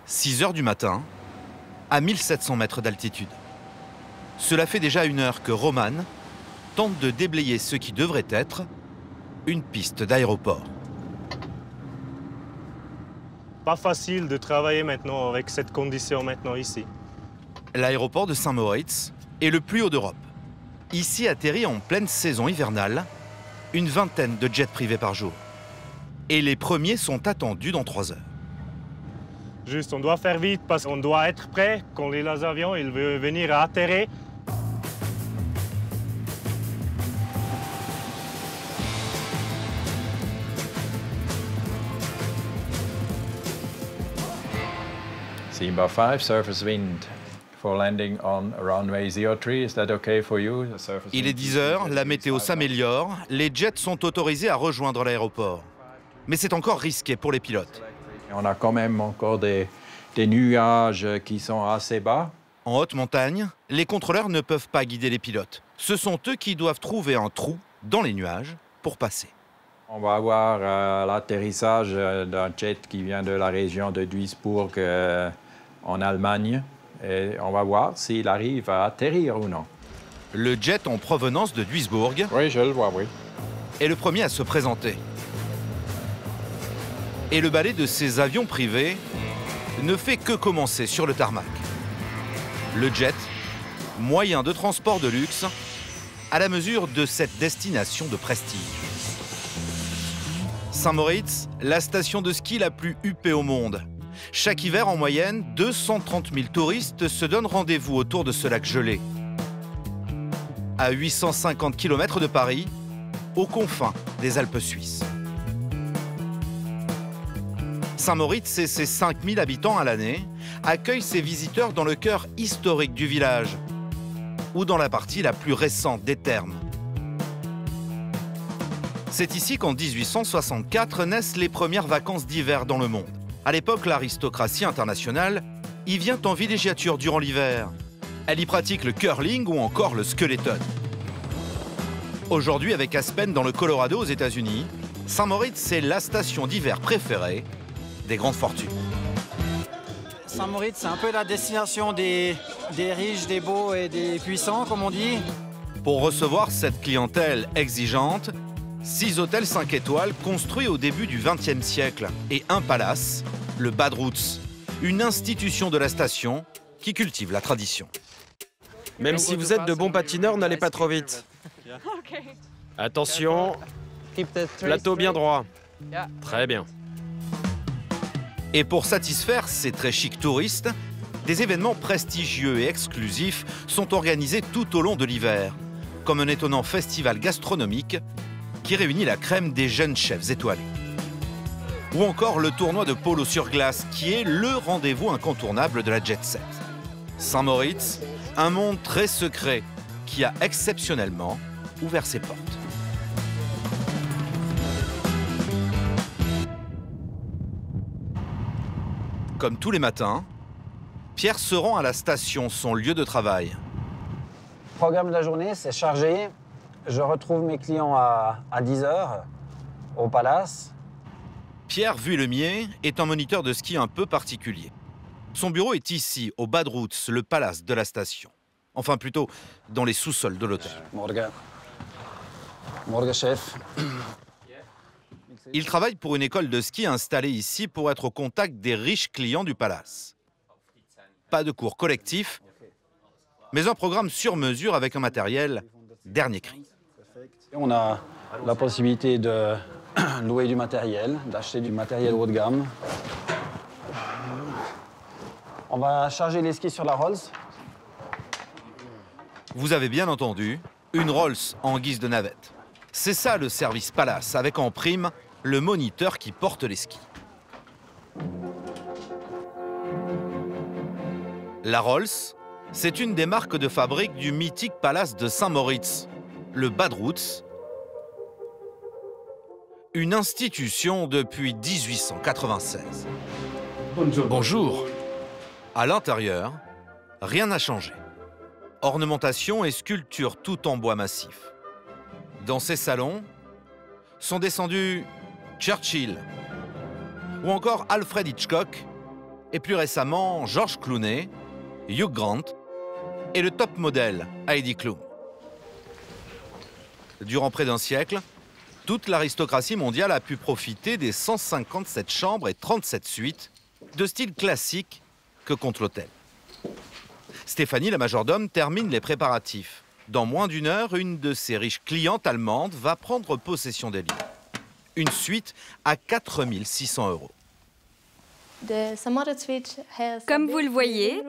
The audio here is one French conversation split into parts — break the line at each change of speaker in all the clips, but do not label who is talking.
6 heures du matin, à 1700 mètres d'altitude. Cela fait déjà 1 heure que Roman tente de déblayer ce qui devrait être une piste d'aéroport.
Pas facile de travailler maintenant avec cette condition maintenant ici.
L'aéroport de Saint-Moritz est le plus haut d'Europe. Ici atterrit en pleine saison hivernale une vingtaine de jets privés par jour. Et les premiers sont attendus dans 3 heures.
Juste, on doit faire vite parce qu'on doit être prêt quand les avions ils veulent venir à atterrir.
Simba 5, surface wind for landing on runway 03. Is that okay for you?
Il est 10 heures, la météo s'améliore, les jets sont autorisés à rejoindre l'aéroport. Mais c'est encore risqué pour les pilotes.
On a quand même encore des nuages qui sont assez bas.
En haute montagne, les contrôleurs ne peuvent pas guider les pilotes. Ce sont eux qui doivent trouver un trou dans les nuages pour passer.
On va avoir l'atterrissage d'un jet qui vient de la région de Duisburg en Allemagne. Et on va voir s'il arrive à atterrir ou non.
Le jet en provenance de Duisburg
Oui, je le vois, oui.
est le premier à se présenter. Et le ballet de ces avions privés ne fait que commencer sur le tarmac. Le jet, moyen de transport de luxe, à la mesure de cette destination de prestige. Saint-Moritz, la station de ski la plus huppée au monde. Chaque hiver, en moyenne, 230 000 touristes se donnent rendez-vous autour de ce lac gelé. À 850 km de Paris, aux confins des Alpes suisses. Saint-Moritz et ses 5000 habitants à l'année accueillent ses visiteurs dans le cœur historique du village ou dans la partie la plus récente des thermes. C'est ici qu'en 1864 naissent les premières vacances d'hiver dans le monde. À l'époque, l'aristocratie internationale y vient en villégiature durant l'hiver. Elle y pratique le curling ou encore le skeleton. Aujourd'hui, avec Aspen dans le Colorado aux États-Unis, Saint-Moritz est la station d'hiver préférée des grandes fortunes.
Saint-Moritz, c'est un peu la destination des riches, des beaux et des puissants, comme on dit.
Pour recevoir cette clientèle exigeante, 6 hôtels 5 étoiles construits au début du XXe siècle et un palace, le Bad Roots, une institution de la station qui cultive la tradition.
Même si vous êtes de bons patineurs, n'allez pas trop vite. Attention, plateau bien droit. Très bien.
Et pour satisfaire ces très chics touristes, des événements prestigieux et exclusifs sont organisés tout au long de l'hiver, comme un étonnant festival gastronomique qui réunit la crème des jeunes chefs étoilés. Ou encore le tournoi de polo sur glace, qui est le rendez-vous incontournable de la jet set. Saint-Moritz, un monde très secret qui a exceptionnellement ouvert ses portes. Comme tous les matins, Pierre se rend à la station, son lieu de travail.
Le programme de la journée, c'est chargé. Je retrouve mes clients à 10 h au Palace.
Pierre Vuillemier est un moniteur de ski un peu particulier. Son bureau est ici, au Bad Roots, le palace de la station. Enfin, plutôt dans les sous-sols de l'hôtel.
Morgen. Morgen, chef.
Il travaille pour une école de ski installée ici pour être au contact des riches clients du palace. Pas de cours collectifs, mais un programme sur mesure avec un matériel dernier cri.
On a la possibilité de louer du matériel, d'acheter du matériel haut de gamme. On va charger les skis sur la Rolls.
Vous avez bien entendu, une Rolls en guise de navette. C'est ça le service Palace, avec en prime le moniteur qui porte les skis. La Rolls, c'est une des marques de fabrique du mythique palace de Saint-Moritz, le Bad Roots, une institution depuis 1896.
Bonjour.
À l'intérieur, rien n'a changé. Ornementation et sculptures tout en bois massif. Dans ces salons sont descendus Churchill ou encore Alfred Hitchcock Et plus récemment, George Clooney, Hugh Grant et le top modèle Heidi Klum. Durant près d'un siècle, toute l'aristocratie mondiale a pu profiter des 157 chambres et 37 suites de style classique que compte l'hôtel. Stéphanie, la majordome, termine les préparatifs. Dans moins d'une heure, une de ses riches clientes allemandes va prendre possession des lits. Une suite à 4 600 €.
Comme vous le voyez,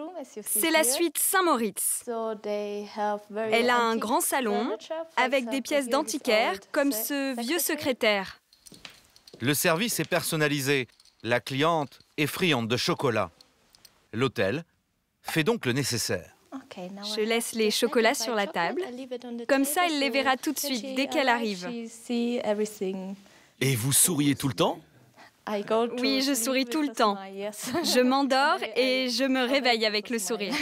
c'est la suite Saint-Moritz. Elle a un grand salon avec des pièces d'antiquaire comme ce vieux secrétaire.
Le service est personnalisé. La cliente est friande de chocolat. L'hôtel fait donc le nécessaire.
Je laisse les chocolats sur la table. Comme ça, elle les verra tout de suite dès qu'elle arrive.
Et vous souriez tout le temps?
Oui, je souris tout le temps. Je m'endors et je me réveille avec le sourire.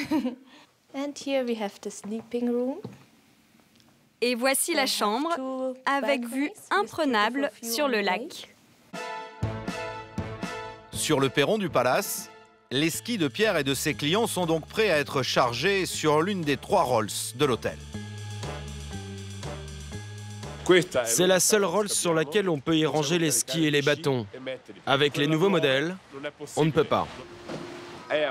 Et voici la chambre avec vue imprenable sur le lac.
Sur le perron du palace, les skis de Pierre et de ses clients sont donc prêts à être chargés sur l'une des 3 Rolls de l'hôtel.
C'est la seule Rolls sur laquelle on peut y ranger les skis et les bâtons. Avec les nouveaux modèles, on ne peut pas. Elle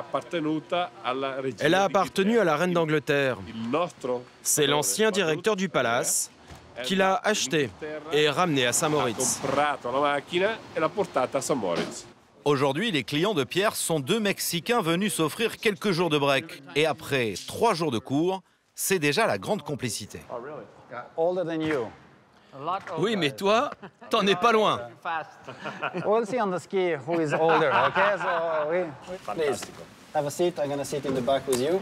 a appartenu à la reine d'Angleterre. C'est l'ancien directeur du palace qui l'a achetée et ramenée à Saint-Moritz.
Aujourd'hui, les clients de Pierre sont 2 Mexicains venus s'offrir quelques jours de break. Et après 3 jours de cours, c'est déjà la grande complicité.
Older than you.
Oui, mais toi, t'en es pas loin.
We'll see on the ski who is older, okay? So, please, have a seat. I'm gonna sit in the back with you.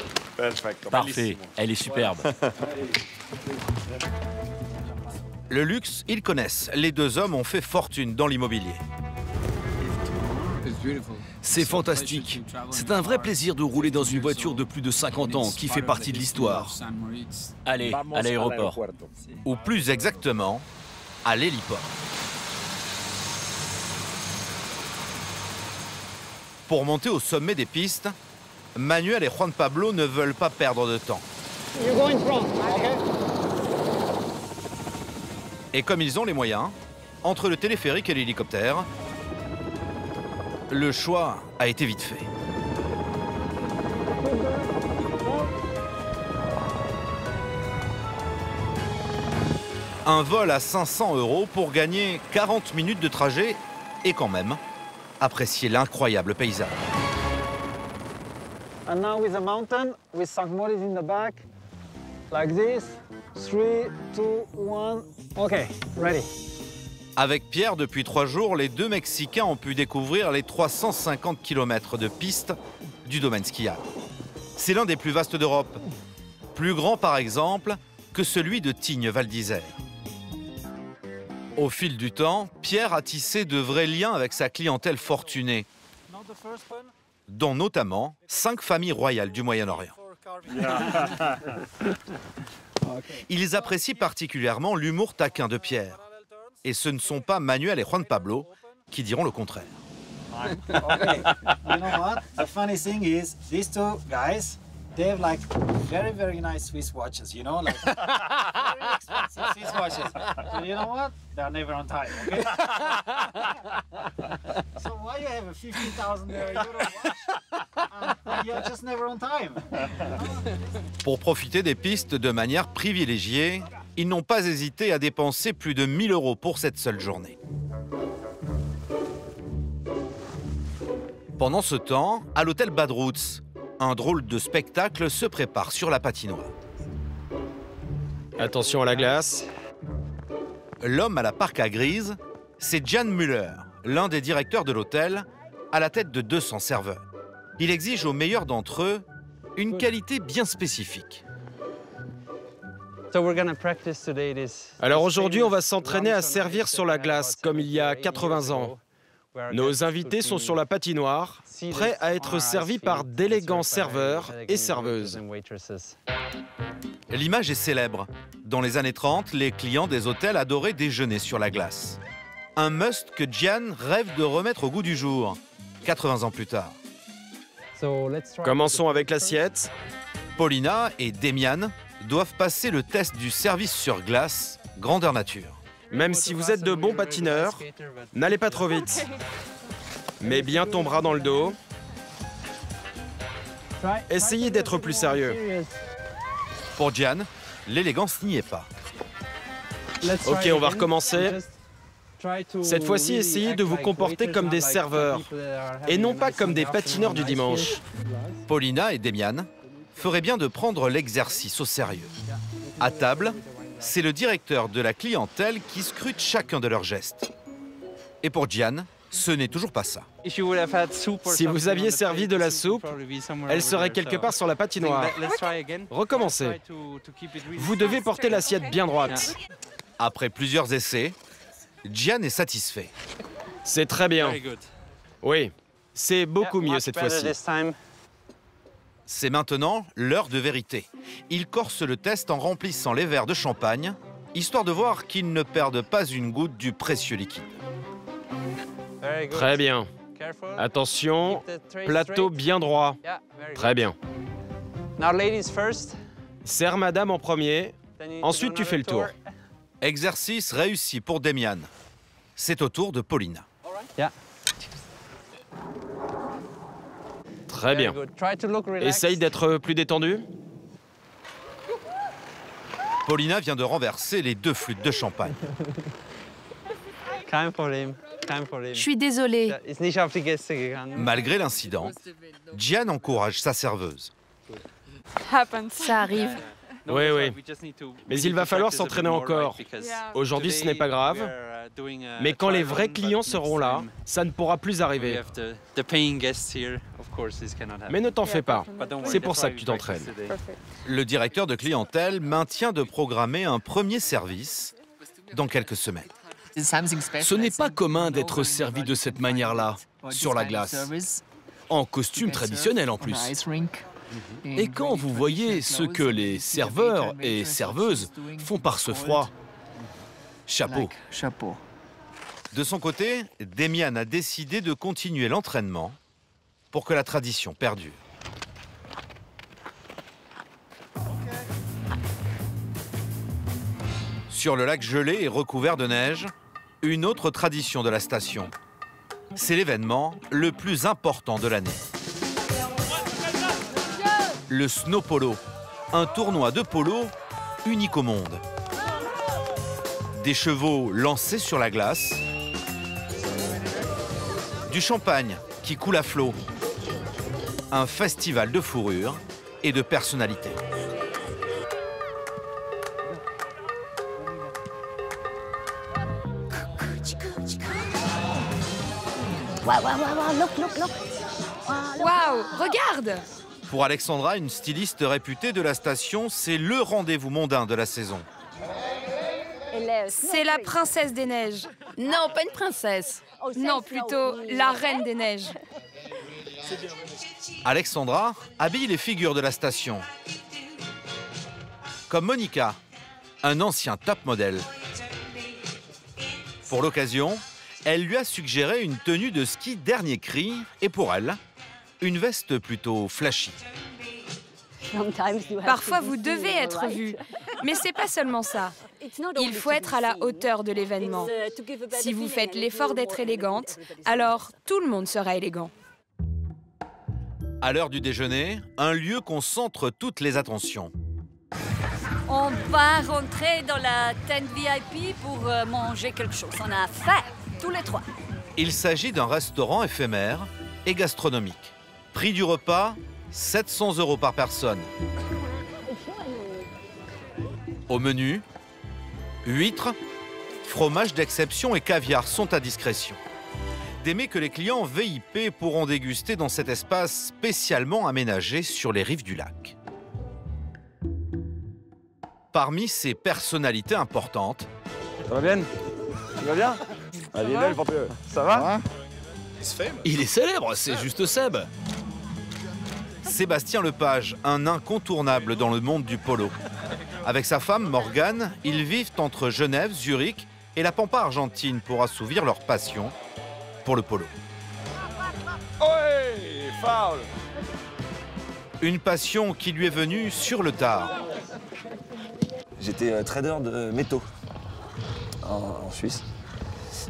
Parfait, elle est superbe.
Le luxe, ils connaissent. Les 2 hommes ont fait fortune dans l'immobilier.
C'est fantastique. C'est un vrai plaisir de rouler dans une voiture de plus de 50 ans qui fait partie de l'histoire. Allez, à l'aéroport.
Ou plus exactement, à l'héliport. Pour monter au sommet des pistes, Manuel et Juan Pablo ne veulent pas perdre de temps.
You're going front, okay?
Et comme ils ont les moyens, entre le téléphérique et l'hélicoptère, le choix a été vite fait. Un vol à 500 € pour gagner 40 minutes de trajet et quand même apprécier l'incroyable paysage.
And now with the mountain, with Saint-Moritz in the back, like this. 3, 2, 1. Okay, ready.
Avec Pierre, depuis 3 jours, les 2 Mexicains ont pu découvrir les 350 km de pistes du domaine skiable. C'est l'un des plus vastes d'Europe, plus grand par exemple que celui de Tignes-Val d'Isère. Au fil du temps, Pierre a tissé de vrais liens avec sa clientèle fortunée, dont notamment 5 familles royales du Moyen-Orient. Ils apprécient particulièrement l'humour taquin de Pierre. Et ce ne sont pas Manuel et Juan Pablo qui diront le contraire.
Okay, you know what? The funny thing is, these 2 guys, they have like very nice Swiss watches, you know, like very expensive Swiss watches. But you know what? They're never on time, okay? So why you have a 50,000 euro watch and you're just never on time?
Pour profiter des pistes de manière privilégiée, ils n'ont pas hésité à dépenser plus de 1 000 € pour cette seule journée. Pendant ce temps, à l'hôtel Bad Roots, un drôle de spectacle se prépare sur la patinoire.
Attention à la glace.
L'homme à la parka grise, c'est Jan Müller, l'un des directeurs de l'hôtel, à la tête de 200 serveurs. Il exige aux meilleurs d'entre eux une qualité bien spécifique.
Alors aujourd'hui, on va s'entraîner à servir sur la glace, comme il y a 80 ans. Nos invités sont sur la patinoire, prêts à être servis par d'élégants serveurs et serveuses.
L'image est célèbre. Dans les années 30, les clients des hôtels adoraient déjeuner sur la glace. Un must que Gian rêve de remettre au goût du jour, 80 ans plus tard.
Commençons avec l'assiette.
Paulina et Demian doivent passer le test du service sur glace, grandeur nature.
Même si vous êtes de bons patineurs, n'allez pas trop vite. Mets bien ton bras dans le dos. Essayez d'être plus sérieux.
Pour Gian, l'élégance n'y est pas.
Ok, on va recommencer. Cette fois-ci, essayez de vous comporter comme des serveurs et non pas comme des patineurs du dimanche.
Paulina et Demian feraient bien de prendre l'exercice au sérieux. À table, c'est le directeur de la clientèle qui scrute chacun de leurs gestes. Et pour Gian, ce n'est toujours pas ça.
Si vous aviez servi de la soupe, elle serait quelque part sur la patinoire. Recommencez. Vous devez porter l'assiette bien droite.
Après plusieurs essais, Gian est satisfait.
C'est très bien. Oui, c'est beaucoup mieux cette fois-ci.
C'est maintenant l'heure de vérité. Il corse le test en remplissant les verres de champagne, histoire de voir qu'ils ne perdent pas une goutte du précieux liquide.
Très bien. Attention, plateau bien droit. Très bien. Serre madame en premier, ensuite tu fais le tour.
Exercice réussi pour Demian. C'est au tour de Paulina.
Très bien. Essaye d'être plus détendu.
Paulina vient de renverser les 2 flûtes de champagne.
Je suis désolée.
Malgré l'incident, Gian encourage sa serveuse.
Ça arrive.
Oui, oui. Mais il va falloir s'entraîner encore. Aujourd'hui, ce n'est pas grave. Mais quand les vrais clients seront là, ça ne pourra plus arriver. Mais ne t'en fais pas. C'est pour ça que tu t'entraînes.
Le directeur de clientèle maintient de programmer un premier service dans quelques semaines.
Ce n'est pas commun d'être servi de cette manière-là, sur la glace. En costume traditionnel en plus. Et quand vous voyez ce que les serveurs et serveuses font par ce froid, chapeau.
De son côté, Demian a décidé de continuer l'entraînement pour que la tradition perdure. Sur le lac gelé et recouvert de neige, une autre tradition de la station. C'est l'événement le plus important de l'année. Le Snow Polo, un tournoi de polo unique au monde. Des chevaux lancés sur la glace, du champagne qui coule à flot, un festival de fourrure et de personnalités.
Waouh, regarde!
Pour Alexandra, une styliste réputée de la station, c'est le rendez-vous mondain de la saison.
C'est la princesse des neiges.
Non, pas une princesse.
Non, plutôt la reine des neiges.
Alexandra habille les figures de la station. Comme Monica, un ancien top modèle. Pour l'occasion, elle lui a suggéré une tenue de ski dernier cri et pour elle, une veste plutôt flashy.
Parfois, vous devez être vu. Mais c'est pas seulement ça. Il faut être à la hauteur de l'événement. Si vous faites l'effort d'être élégante, alors tout le monde sera élégant.
À l'heure du déjeuner, un lieu concentre toutes les attentions.
On va rentrer dans la tente VIP pour manger quelque chose. On a faim, tous les 3.
Il s'agit d'un restaurant éphémère et gastronomique. Prix du repas, 700 € par personne. Au menu, huîtres, fromage d'exception et caviar sont à discrétion. Des mets que les clients VIP pourront déguster dans cet espace spécialement aménagé sur les rives du lac. Parmi ces personnalités importantes,
Ça va bien? Tu vas bien? Allez, là, le porte-le. Ça va?
Il est célèbre, c'est juste Seb.
Sébastien Lepage, un incontournable dans le monde du polo. Avec sa femme Morgane, ils vivent entre Genève, Zurich et la Pampa argentine pour assouvir leur passion pour le polo.
Ouais, foul!
Une passion qui lui est venue sur le tard.
J'étais trader de métaux en Suisse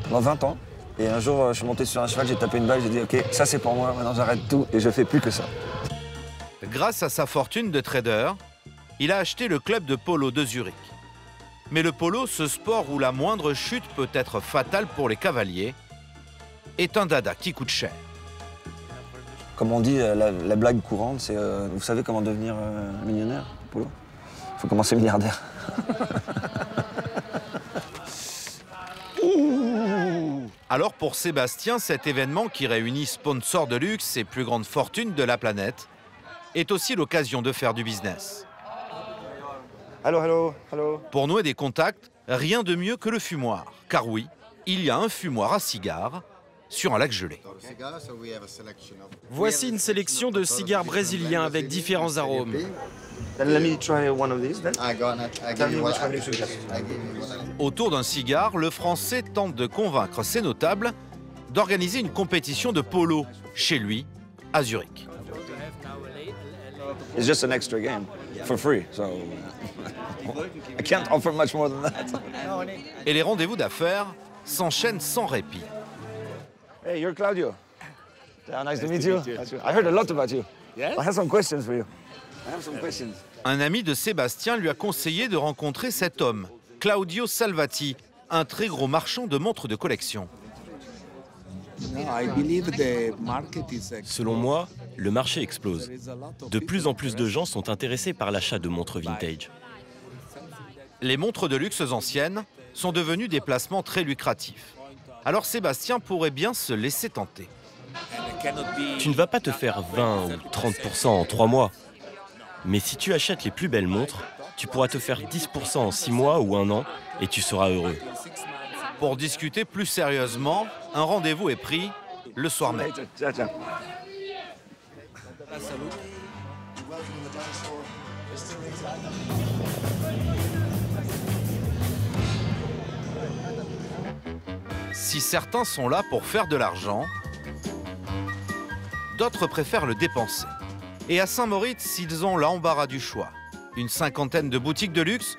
pendant 20 ans. Et un jour, je suis monté sur un cheval, j'ai tapé une balle, j'ai dit « Ok, ça c'est pour moi, maintenant j'arrête tout et je fais plus que ça. »
Grâce à sa fortune de trader, il a acheté le club de polo de Zurich. Mais le polo, ce sport où la moindre chute peut être fatale pour les cavaliers, est un dada qui coûte cher.
Comme on dit, la blague courante, c'est vous savez comment devenir millionnaire au polo? Il faut commencer milliardaire.
Alors pour Sébastien, cet événement qui réunit sponsors de luxe et plus grandes fortunes de la planète est aussi l'occasion de faire du business.
Allô.
Pour nouer des contacts, rien de mieux que le fumoir. Car oui, il y a un fumoir à cigares sur un lac gelé.
Voici une sélection de cigares brésiliens avec différents arômes.
Autour d'un cigare, le Français tente de convaincre ses notables d'organiser une compétition de polo chez lui, à Zurich.
It's just an extra game for free, so I can't offer much more than that.
Et les rendez-vous d'affaires s'enchaînent sans répit.
Hey, you're Claudio. Nice to meet you. I heard a lot about you. I have some questions for you.
Un ami de Sébastien lui a conseillé de rencontrer cet homme, Claudio Salvati, un très gros marchand de montres de collection.
Selon moi, le marché explose. De plus en plus de gens sont intéressés par l'achat de montres vintage.
Les montres de luxe anciennes sont devenues des placements très lucratifs. Alors Sébastien pourrait bien se laisser tenter.
Tu ne vas pas te faire 20 ou 30% en 3 mois. Mais si tu achètes les plus belles montres, tu pourras te faire 10% en 6 mois ou 1 an et tu seras heureux.
Pour discuter plus sérieusement, un rendez-vous est pris le soir même. Si certains sont là pour faire de l'argent, d'autres préfèrent le dépenser. Et à Saint-Moritz, ils ont l'embarras du choix. Une cinquantaine de boutiques de luxe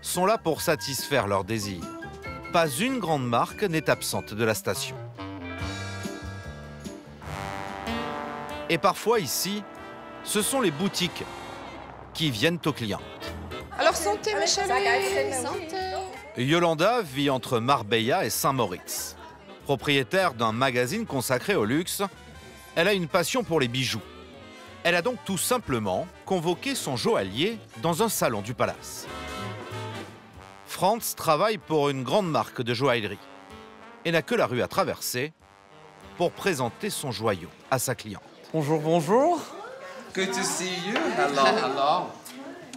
sont là pour satisfaire leurs désirs. Pas une grande marque n'est absente de la station. Et parfois ici, ce sont les boutiques qui viennent aux clients.
Alors santé, mes chéris. Santé.
Yolanda vit entre Marbella et Saint-Moritz. Propriétaire d'un magazine consacré au luxe, elle a une passion pour les bijoux. Elle a donc tout simplement convoqué son joaillier dans un salon du palace. Franz travaille pour une grande marque de joaillerie et n'a que la rue à traverser pour présenter son joyau à sa cliente.
Bonjour, bonjour.
Good to see you. Hello.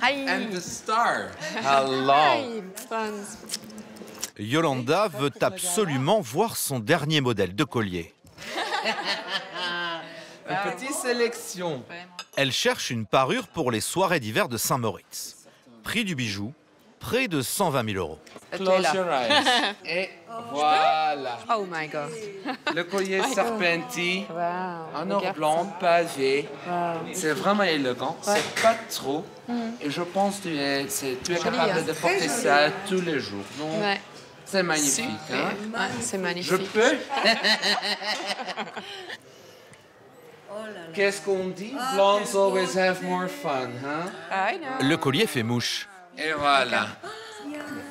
Hi.
And the star.
Hello.
Hi, Franz.
Yolanda veut absolument voir son dernier modèle de collier.
Une petite sélection.
Elle cherche une parure pour les soirées d'hiver de Saint-Moritz. Prix du bijou, près de 120 000 €.
Close your eyes. Et voilà.
Oh my God.
Le collier serpenti,
Wow.
en or blanc, pavé.
Wow.
C'est vraiment élégant.
Ouais.
C'est pas trop. Et je pense que tu es capable de porter ça tous les jours. Donc,
Ouais.
c'est magnifique.
Super.
Hein?
Ouais, c'est magnifique.
Je peux. Qu'est-ce qu'on dit? Blondes always have more fun, hein?
I know.
Le collier fait mouche.
Et voilà.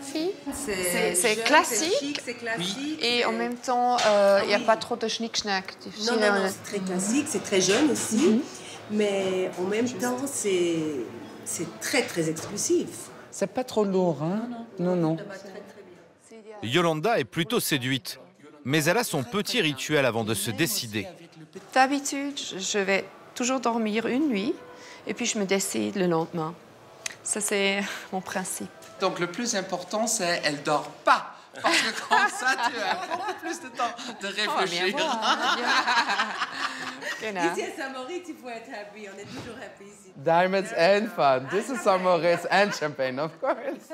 Si. C'est classique.
Oui.
Et en même temps, il n'y a pas trop de schnick-schnack.
Non, c'est très classique, c'est très jeune aussi. Mais en même temps, c'est très, très exclusif.
C'est pas trop lourd, hein? Non.
Yolanda est plutôt séduite, mais elle a son petit rituel avant de se décider.
D'habitude, je vais toujours dormir une nuit et puis je me décide le lendemain. Ça, c'est mon principe.
Donc, le plus important, c'est qu'elle ne dort pas. Parce que comme ça, tu as beaucoup plus de temps de réfléchir.
Ici à Saint-Moritz, il faut être happy. On est toujours happy ici.
Diamonds and fun. This is Saint-Moritz and champagne, of course.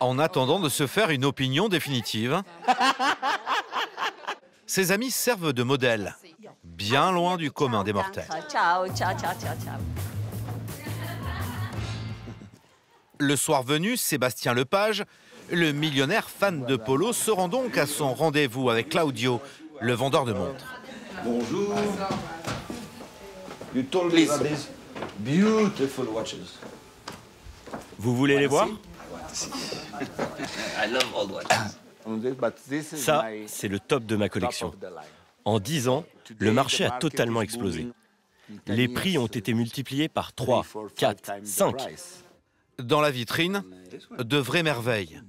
En attendant de se faire une opinion définitive, ses amis servent de modèle. bien loin du commun des mortels.
Ciao, ciao, ciao, ciao, ciao.
Le soir venu, Sébastien Lepage, le millionnaire fan de polo, se rend donc à son rendez-vous avec Claudio, le vendeur de montres.
Bonjour. You told me about these beautiful watches.
Vous voulez les voir?
I love old watches.
Ça, c'est le top de ma collection. En 10 ans, le marché a totalement explosé. Les prix ont été multipliés par 3, 4, 5.
Dans la vitrine, de vraies merveilles.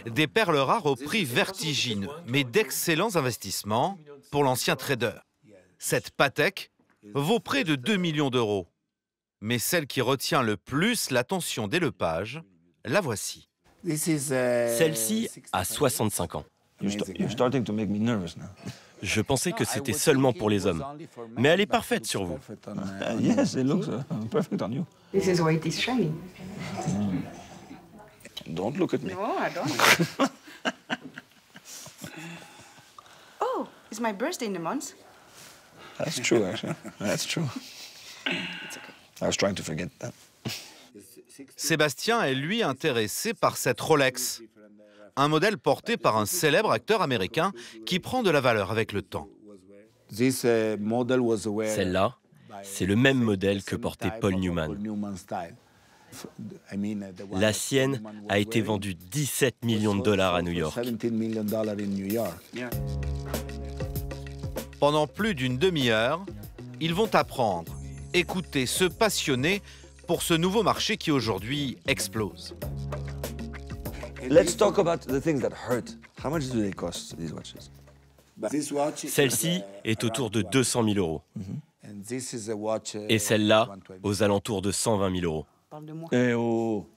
Des perles rares au prix vertigineux, mais d'excellents investissements pour l'ancien trader. Cette Patek vaut près de 2 millions d'euros. Mais celle qui retient le plus l'attention des Lepage, la voici.
Celle-ci a 65 ans. Je pensais que c'était seulement pour les hommes. Mais elle est parfaite sur vous.
Yes, it looks perfect on you.
This is why it is shiny.
Don't look at me.
No, I don't. Oh, it's my birthday in a month.
That's true, actually. That's true.
It's okay.
I was trying to forget that.
Sébastien est lui intéressé par cette Rolex, un modèle porté par un célèbre acteur américain qui prend de la valeur avec le temps.
Celle-là, c'est le même modèle que portait Paul Newman. La sienne a été vendue 17 millions de dollars à New York.
Pendant plus d'une demi-heure, ils vont apprendre, écouter, se passionner pour ce nouveau marché qui aujourd'hui explose.
Let's talk about the things that hurt. How much do they cost, these watches?
Celle-ci est autour de 200 000 euros. Et celle-là, aux alentours de 120 000 euros.
Eh oh.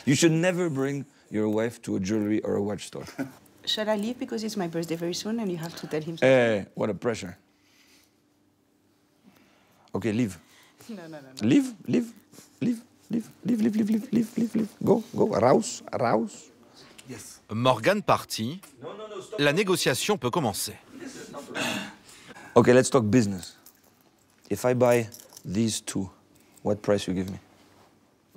You should never bring your wife to a jewelry or a watch store.
Shall I leave because it's my birthday very soon and you have to tell him something?
Eh, what a pressure. Okay, leave.
No.
Leave. Go, raus.
Yes. Morgan parti, la négociation peut commencer.
Okay, let's talk business. If I buy these two, what price you give me?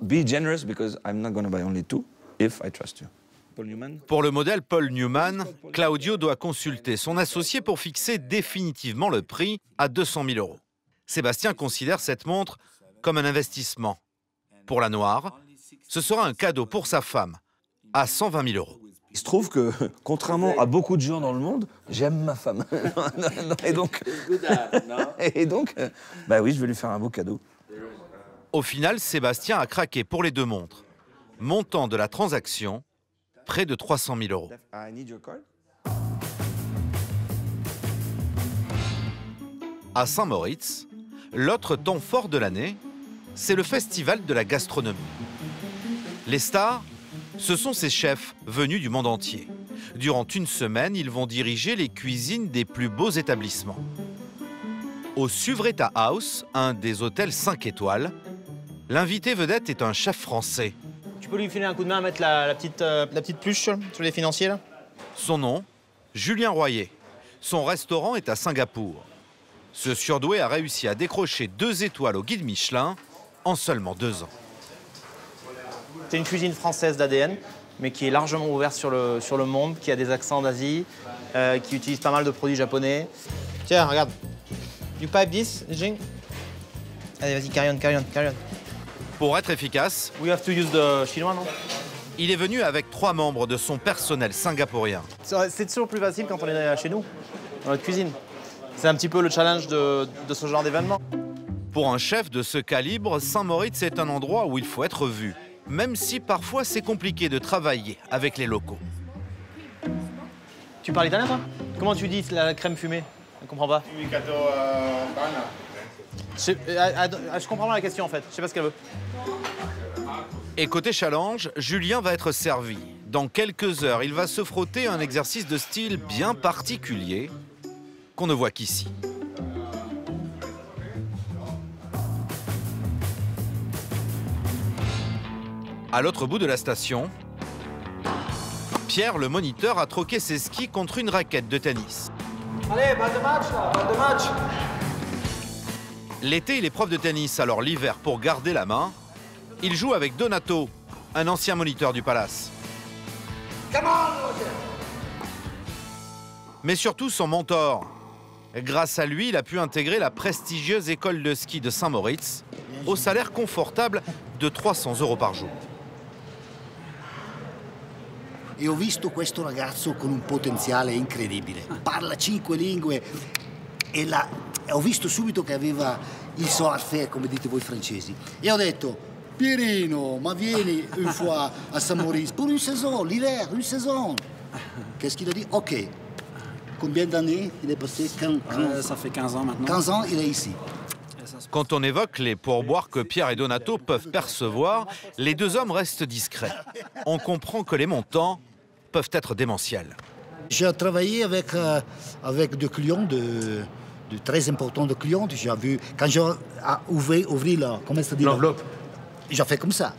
Be generous because I'm not going to buy only two if I trust you. Paul Newman?
Pour le modèle Paul Newman, Claudio doit consulter son associé pour fixer définitivement le prix à 200 000 euros. Sébastien considère cette montre comme un investissement. Pour la noire, ce sera un cadeau pour sa femme à 120 000 euros.
Il se trouve que, contrairement à beaucoup de gens dans le monde, j'aime ma femme. Et donc, bah oui, je vais lui faire un beau cadeau.
Au final, Sébastien a craqué pour les deux montres. Montant de la transaction, près de 300 000 euros. À Saint-Moritz, l'autre temps fort de l'année, c'est le festival de la gastronomie. Les stars, ce sont ces chefs venus du monde entier. Durant une semaine, ils vont diriger les cuisines des plus beaux établissements. Au Suvretta House, un des hôtels 5 étoiles, l'invité vedette est un chef français.
Tu peux lui filer un coup de main à mettre la petite pluche sur les financiers là?
Son nom, Julien Royer. Son restaurant est à Singapour. Ce surdoué a réussi à décrocher 2 étoiles au guide Michelin en seulement 2 ans.
C'est une cuisine française d'ADN, mais qui est largement ouverte sur le monde, qui a des accents d'Asie, qui utilise pas mal de produits japonais. Tiens, regarde. You pipe this, Jing? Allez, vas-y, carry on.
Pour être efficace,
We have to use the chinois, non?
Il est venu avec 3 membres de son personnel singapourien.
C'est toujours plus facile quand on est chez nous, dans notre cuisine. C'est un petit peu le challenge de ce genre d'événement.
Pour un chef de ce calibre, Saint-Moritz est un endroit où il faut être vu, même si parfois c'est compliqué de travailler avec les locaux.
Tu parles italien, toi? Comment tu dis la crème fumée? Je comprends pas. Je comprends pas la question, en fait. Je sais pas ce qu'elle veut.
Et côté challenge, Julien va être servi. Dans quelques heures, il va se frotter à un exercice de style bien particulier qu'on ne voit qu'ici. À l'autre bout de la station, Pierre, le moniteur, a troqué ses skis contre une raquette de tennis.
Allez, balle de match là, balle de match.
L'été, il est prof de tennis, alors l'hiver, pour garder la main, il joue avec Donato, un ancien moniteur du Palace. Mais surtout son mentor. Grâce à lui, il a pu intégrer la prestigieuse école de ski de Saint-Moritz au salaire confortable de 300 € par jour.
E ho visto questo ragazzo con un potenziale incredibile. Parla 5 lingue e ho visto subito che aveva il savoir-faire, come dite voi francesi. E ho detto, Pierino, ma vieni une fois à Saint-Moritz pour une saison, l'hiver, une saison. Qu'est-ce qu'il a dit? OK. Combien d'années il est passé? 15
ça fait 15 ans maintenant.
15 ans, il est ici.
Quand on évoque les pourboires que Pierre et Donato peuvent percevoir, les deux hommes restent discrets. On comprend que les montants peuvent être démentiels.
J'ai travaillé avec des clients, de très importants de clients. J'ai vu, quand j'ai ouvert là, comment ça dit?
L'enveloppe.
J'ai fait comme ça.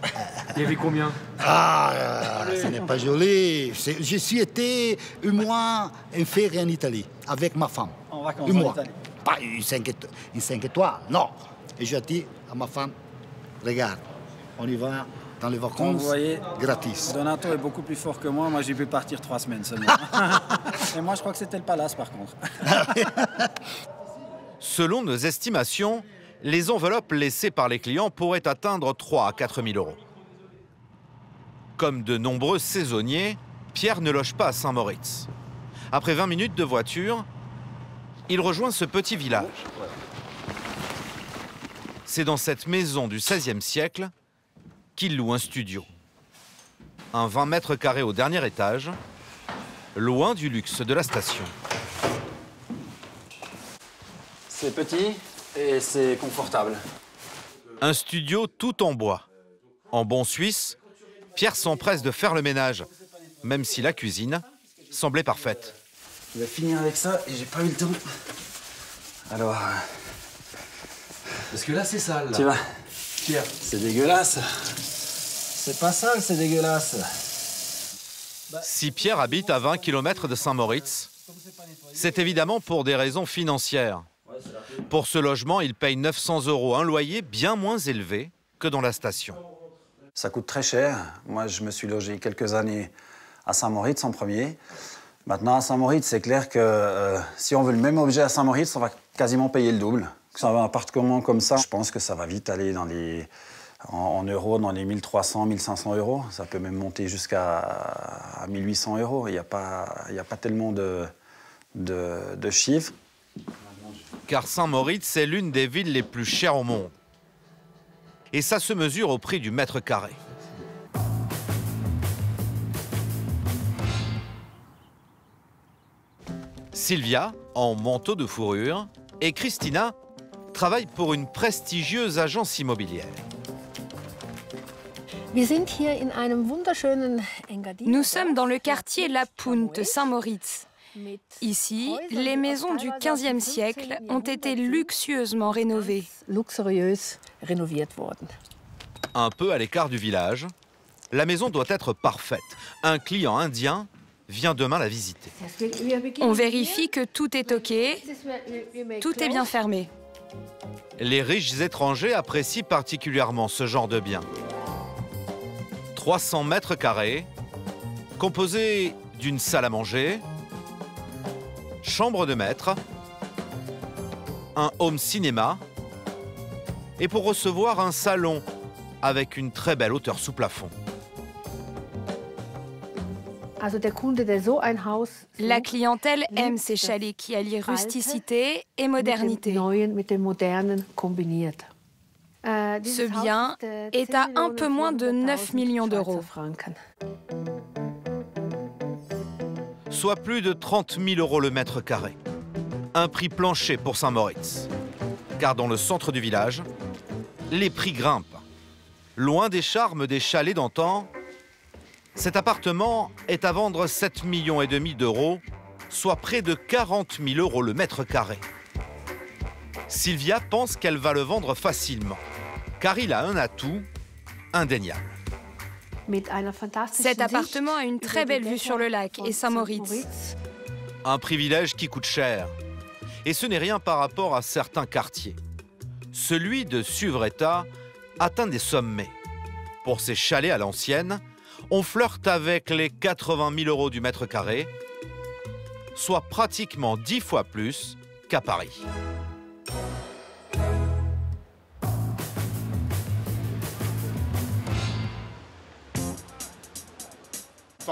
Il y avait combien?
Ah, ce n'est pas joli. Je suis été un mois en ferie en Italie avec ma femme.
En vacances
un
en
mois.
Italie.
Pas une 5 étoiles, non. Et j'ai dit à ma femme, regarde, on y va dans les vacances.
Comme vous voyez,
gratis.
Donato est beaucoup plus fort que moi. Moi, j'ai pu partir 3 semaines seulement. Et moi, je crois que c'était le Palace, par contre.
Selon nos estimations, les enveloppes laissées par les clients pourraient atteindre 3 à 4 000 €. Comme de nombreux saisonniers, Pierre ne loge pas à Saint-Moritz. Après 20 minutes de voiture, il rejoint ce petit village. C'est dans cette maison du XVIe siècle qu'il loue un studio. Un 20 mètres carrés au dernier étage, loin du luxe de la station.
C'est petit et c'est confortable.
Un studio tout en bois. En bon suisse, Pierre s'empresse de faire le ménage, même si la cuisine semblait parfaite.
Je vais finir avec ça et j'ai pas eu le temps. Alors...
Parce que là, c'est sale. Là.
Tu vois,
Pierre.
c'est dégueulasse. C'est pas sale, c'est dégueulasse.
Si Pierre habite à 20 km de Saint-Moritz, c'est évidemment pour des raisons financières. Pour ce logement, il paye 900 € un loyer bien moins élevé que dans la station.
Ça coûte très cher. Moi, je me suis logé quelques années à Saint-Moritz en premier. Maintenant, à Saint-Moritz, c'est clair que si on veut le même objet à Saint-Moritz, on va quasiment payer le double. Si on a un appartement comme ça, je pense que ça va vite aller dans les, en euros dans les 1300, 1500 €. Ça peut même monter jusqu'à 1800 €. Il n'y a pas tellement de chiffres.
Car Saint-Moritz est l'une des villes les plus chères au monde. Et ça se mesure au prix du mètre carré. Sylvia, en manteau de fourrure, et Christina travaillent pour une prestigieuse agence immobilière.
Nous sommes dans le quartier La Punt, Saint-Moritz. Ici, les maisons du XVe siècle ont été luxueusement rénovées.
Un peu à l'écart du village, la maison doit être parfaite. Un client indien vient demain la visiter.
On vérifie que tout est OK, tout est bien fermé.
Les riches étrangers apprécient particulièrement ce genre de bien. 300 mètres carrés, composés d'une salle à manger, chambre de maître, un home cinéma et pour recevoir un salon avec une très belle hauteur sous plafond.
La clientèle aime ces chalets qui allient rusticité et modernité. Ce bien est à un peu moins de 9 millions d'euros.
Soit plus de 30 000 € le mètre carré. Un prix plancher pour Saint-Moritz. Car dans le centre du village, les prix grimpent. Loin des charmes des chalets d'antan, cet appartement est à vendre 7,5 millions d'euros, soit près de 40 000 € le mètre carré. Sylvia pense qu'elle va le vendre facilement, car il a un atout indéniable.
Cet appartement a une très belle vue sur le lac et Saint-Moritz.
Un privilège qui coûte cher. Et ce n'est rien par rapport à certains quartiers. Celui de Suvretta atteint des sommets. Pour ces chalets à l'ancienne, on flirte avec les 80 000 € du mètre carré, soit pratiquement 10 fois plus qu'à Paris.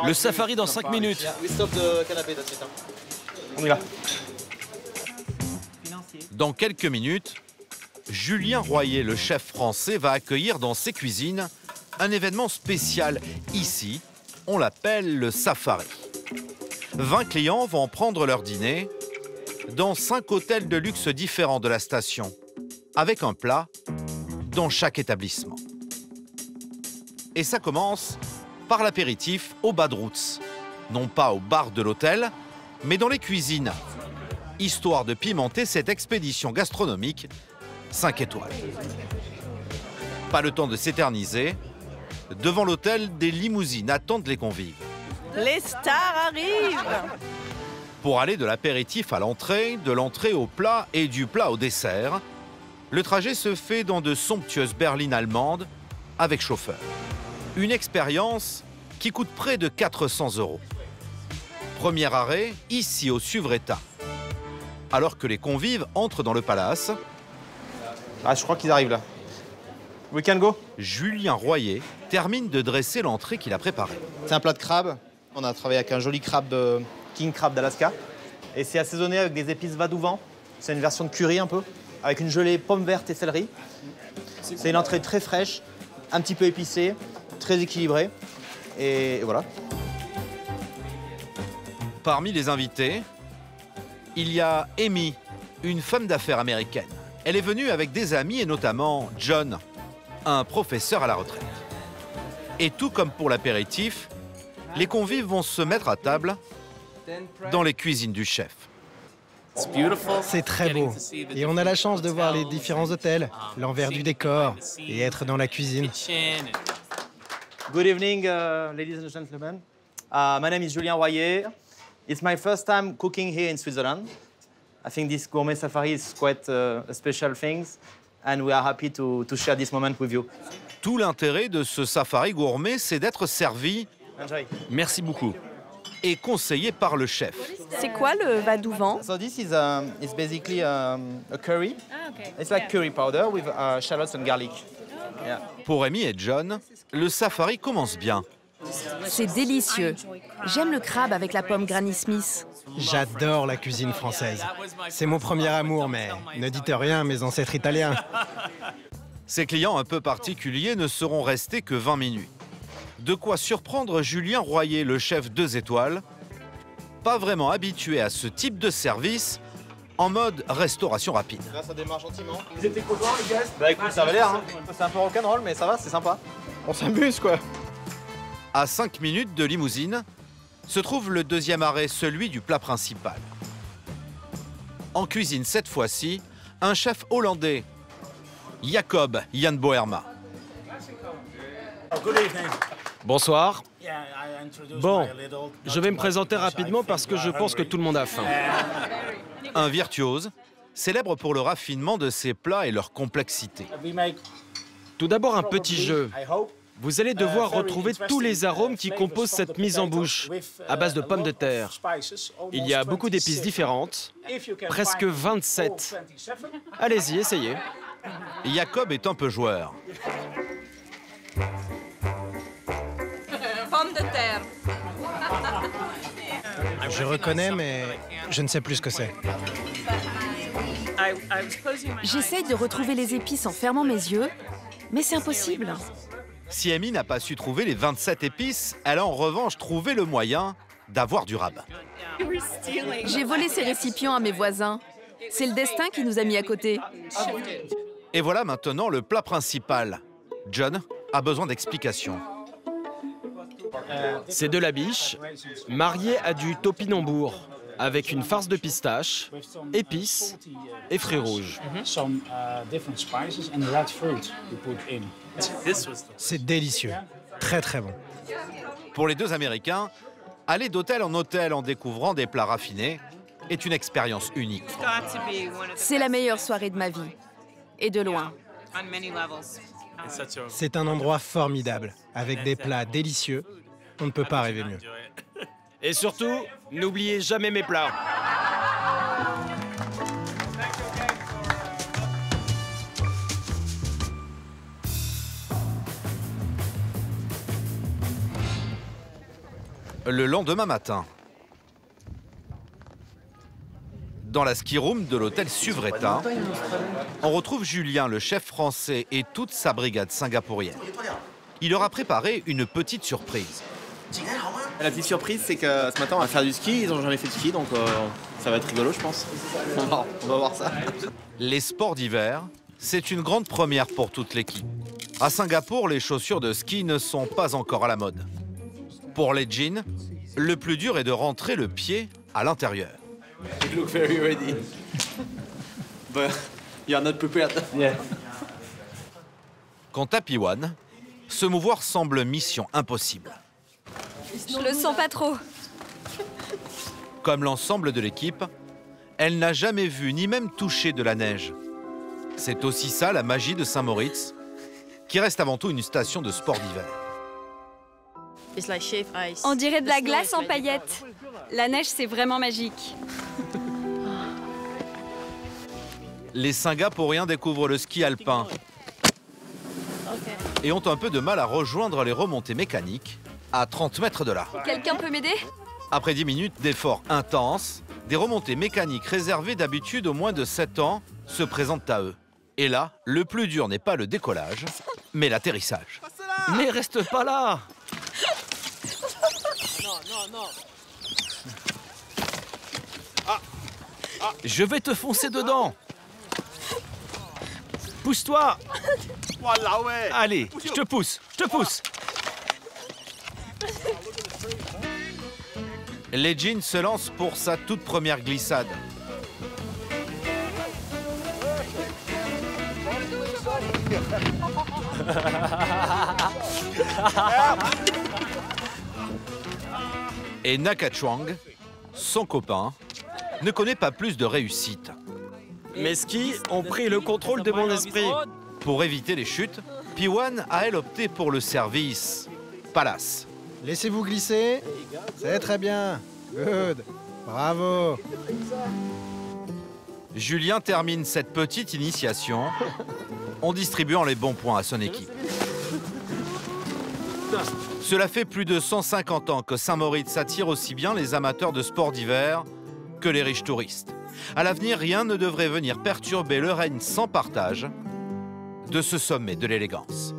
Le safari dans 5 minutes.
On y va.
Dans quelques minutes, Julien Royer, le chef français, va accueillir dans ses cuisines un événement spécial. Ici, on l'appelle le safari. 20 clients vont prendre leur dîner dans 5 hôtels de luxe différents de la station, avec un plat dans chaque établissement. Et ça commence par l'apéritif au Bad Roots, non pas au bar de l'hôtel, mais dans les cuisines, histoire de pimenter cette expédition gastronomique 5 étoiles. Pas le temps de s'éterniser. Devant l'hôtel, des limousines attendent les convives.
Les stars arrivent!
Pour aller de l'apéritif à l'entrée, de l'entrée au plat et du plat au dessert, le trajet se fait dans de somptueuses berlines allemandes avec chauffeur. Une expérience qui coûte près de 400 €. Premier arrêt, ici au Suvretta. Alors que les convives entrent dans le palace...
Ah, je crois qu'ils arrivent là. We can go.
Julien Royer termine de dresser l'entrée qu'il a préparée.
C'est un plat de crabe. On a travaillé avec un joli crabe, king crab d'Alaska. Et c'est assaisonné avec des épices Vadouvan. C'est une version de curry un peu, avec une gelée pommes vertes et céleri. C'est une entrée très fraîche, un petit peu épicée, très équilibrée. Et voilà.
Parmi les invités, il y a Amy, une femme d'affaires américaine. Elle est venue avec des amis et notamment John, un professeur à la retraite. Et tout comme pour l'apéritif, les convives vont se mettre à table dans les cuisines du chef.
C'est très beau. Et on a la chance de voir les différents hôtels, l'envers du décor et être dans la cuisine.
Good evening, ladies and gentlemen. My name is Julien Royer. It's my first time cooking here in Switzerland. I think this gourmet safari is quite a special thing, and we are happy to share this moment with you.
Tout l'intérêt de ce safari gourmet, c'est d'être servi.
Merci beaucoup.
Et conseillé par le chef.
C'est quoi le Vadouvan?
So this is it's basically a curry. It's like curry powder with shallots and garlic. Yeah.
Pour Amy et John, le safari commence bien.
C'est délicieux. J'aime le crabe avec la pomme Granny Smith.
J'adore la cuisine française. C'est mon premier amour, mais ne dites rien à mes ancêtres italiens.
Ces clients un peu particuliers ne seront restés que 20 minutes. De quoi surprendre Julien Royer, le chef 2 étoiles, pas vraiment habitué à ce type de service, en mode restauration rapide.
Là, ça démarre gentiment.
Ils étaient contents, les gars?
Bah écoute, ça va l'air, hein. C'est un peu rock'n'roll, mais ça va, c'est sympa. On s'amuse, quoi.
À 5 minutes de limousine, se trouve le deuxième arrêt, celui du plat principal. En cuisine cette fois-ci, un chef hollandais, Jacob Jan Boerma.
Bonsoir. Bon, je vais me présenter rapidement parce que je pense que tout le monde a faim.
Un virtuose, célèbre pour le raffinement de ses plats et leur complexité.
Tout d'abord un petit jeu. Vous allez devoir retrouver tous les arômes qui composent cette mise en bouche, à base de pommes de terre. Il y a beaucoup d'épices différentes, presque 27. Allez-y, essayez.
Jacob est un peu joueur.
Pommes de terre.
Je reconnais, mais je ne sais plus ce que c'est.
J'essaye de retrouver les épices en fermant mes yeux, mais c'est impossible.
Si Amy n'a pas su trouver les 27 épices, elle a en revanche trouvé le moyen d'avoir du rabat.
J'ai volé ces récipients à mes voisins. C'est le destin qui nous a mis à côté.
Et voilà maintenant le plat principal. John a besoin d'explications.
C'est de la biche, mariée à du topinambour, avec une farce de pistache, épices et fruits rouges.
C'est délicieux, très très bon.
Pour les deux Américains, Aller d'hôtel en hôtel en découvrant des plats raffinés est une expérience unique.
C'est la meilleure soirée de ma vie. Et de loin.
C'est un endroit formidable, avec des plats délicieux. On ne peut pas rêver mieux.
Et surtout, n'oubliez jamais mes plats.
Le lendemain matin, dans la ski room de l'hôtel Suvretta, on retrouve Julien, le chef français, et toute sa brigade singapourienne. Il leur a préparé une petite surprise.
La petite surprise, c'est que ce matin, on va faire du ski. Ils n'ont jamais fait de ski, donc ça va être rigolo, je pense. On va voir ça.
Les sports d'hiver, c'est une grande première pour toute l'équipe. À Singapour, les chaussures de ski ne sont pas encore à la mode. Pour les jeans, le plus dur est de rentrer le pied à l'intérieur.
You look very ready. But you are not prepared. Yeah.
Quant à Piwan, se mouvoir semble mission impossible.
Je le sens pas trop.
Comme l'ensemble de l'équipe, elle n'a jamais vu ni même touché de la neige. C'est aussi ça la magie de Saint-Moritz, qui reste avant tout une station de sport d'hiver.
On dirait de la glace en paillettes. La neige, c'est vraiment magique.
Les Singapouriens découvrent le ski alpin et ont un peu de mal à rejoindre les remontées mécaniques à 30 mètres de là.
Quelqu'un peut m'aider?
Après 10 minutes d'efforts intenses, des remontées mécaniques réservées d'habitude aux moins de 7 ans se présentent à eux. Et là, le plus dur n'est pas le décollage, mais l'atterrissage.
Mais reste pas là!
Non.
Je vais te foncer dedans! Pousse-toi! Allez, je te pousse!
Les jeans se lancent pour sa toute première glissade. Et Nakachuang, son copain, ne connaît pas plus de réussite.
Mes skis ont pris le contrôle de mon esprit.
Pour éviter les chutes, Piwan a elle opté pour le service Palace.
Laissez-vous glisser. C'est très bien. Good. Bravo.
Julien termine cette petite initiation en distribuant les bons points à son équipe. Cela fait plus de 150 ans que Saint-Moritz attire aussi bien les amateurs de sports d'hiver que les riches touristes. À l'avenir, rien ne devrait venir perturber le règne sans partage de ce sommet de l'élégance.